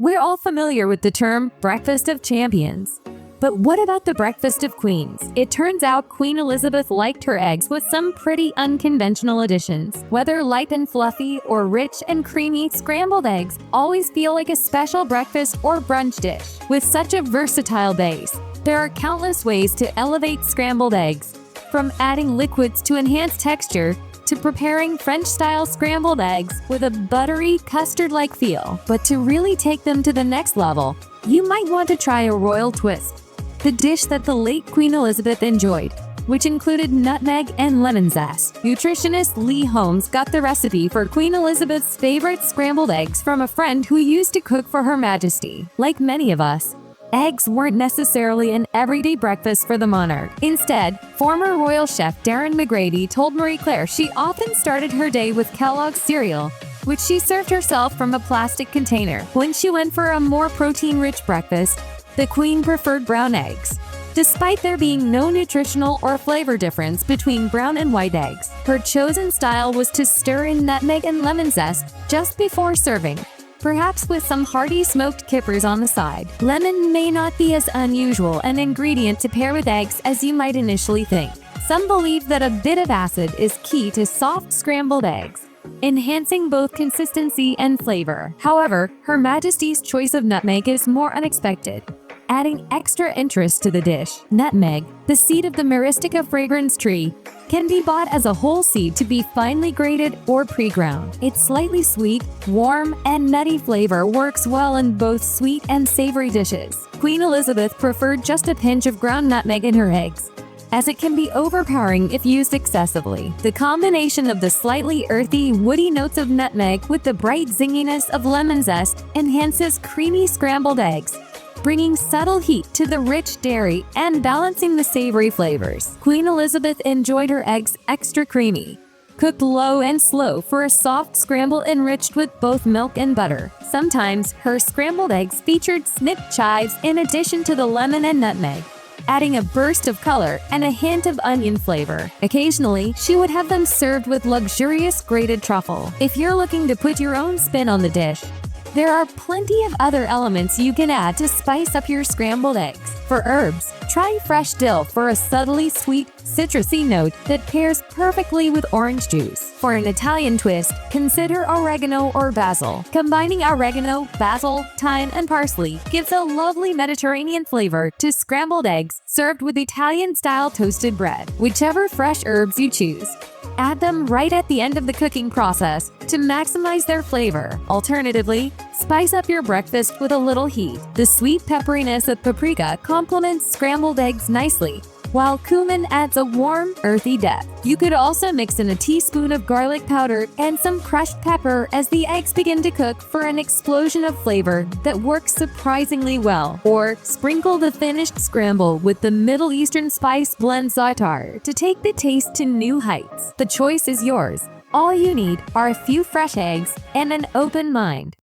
We're all familiar with the term breakfast of champions. But what about the breakfast of queens? It turns out Queen Elizabeth liked her eggs with some pretty unconventional additions. Whether light and fluffy or rich and creamy, scrambled eggs always feel like a special breakfast or brunch dish. With such a versatile base, there are countless ways to elevate scrambled eggs. From adding liquids to enhance texture, to preparing French-style scrambled eggs with a buttery, custard-like feel. But to really take them to the next level, you might want to try a royal twist. The dish that the late Queen Elizabeth enjoyed, which included nutmeg and lemon zest. Nutritionist Lee Holmes got the recipe for Queen Elizabeth's favorite scrambled eggs from a friend who used to cook for Her Majesty. Like many of us, eggs weren't necessarily an everyday breakfast for the monarch. Instead, former royal chef Darren McGrady told Marie Claire she often started her day with Kellogg's cereal, which she served herself from a plastic container. When she went for a more protein-rich breakfast, the Queen preferred brown eggs. Despite there being no nutritional or flavor difference between brown and white eggs, her chosen style was to stir in nutmeg and lemon zest just before serving, perhaps with some hearty smoked kippers on the side. Lemon may not be as unusual an ingredient to pair with eggs as you might initially think. Some believe that a bit of acid is key to soft scrambled eggs, enhancing both consistency and flavor. However, Her Majesty's choice of nutmeg is more unexpected, adding extra interest to the dish. Nutmeg, the seed of the Myristica fragrance tree, can be bought as a whole seed to be finely grated or pre-ground. Its slightly sweet, warm, and nutty flavor works well in both sweet and savory dishes. Queen Elizabeth preferred just a pinch of ground nutmeg in her eggs, as it can be overpowering if used excessively. The combination of the slightly earthy, woody notes of nutmeg with the bright zinginess of lemon zest enhances creamy scrambled eggs, bringing subtle heat to the rich dairy and balancing the savory flavors. Queen Elizabeth enjoyed her eggs extra creamy, cooked low and slow for a soft scramble enriched with both milk and butter. Sometimes, her scrambled eggs featured snipped chives in addition to the lemon and nutmeg, adding a burst of color and a hint of onion flavor. Occasionally, she would have them served with luxurious grated truffle. If you're looking to put your own spin on the dish, there are plenty of other elements you can add to spice up your scrambled eggs. For herbs, try fresh dill for a subtly sweet, citrusy note that pairs perfectly with orange juice. For an Italian twist, consider oregano or basil. Combining oregano, basil, thyme, and parsley gives a lovely Mediterranean flavor to scrambled eggs served with Italian-style toasted bread. Whichever fresh herbs you choose, add them right at the end of the cooking process to maximize their flavor. Alternatively, spice up your breakfast with a little heat. The sweet pepperiness of paprika complements scrambled eggs nicely, while cumin adds a warm, earthy depth. You could also mix in a teaspoon of garlic powder and some crushed pepper as the eggs begin to cook for an explosion of flavor that works surprisingly well. Or sprinkle the finished scramble with the Middle Eastern spice blend za'atar to take the taste to new heights. The choice is yours. All you need are a few fresh eggs and an open mind.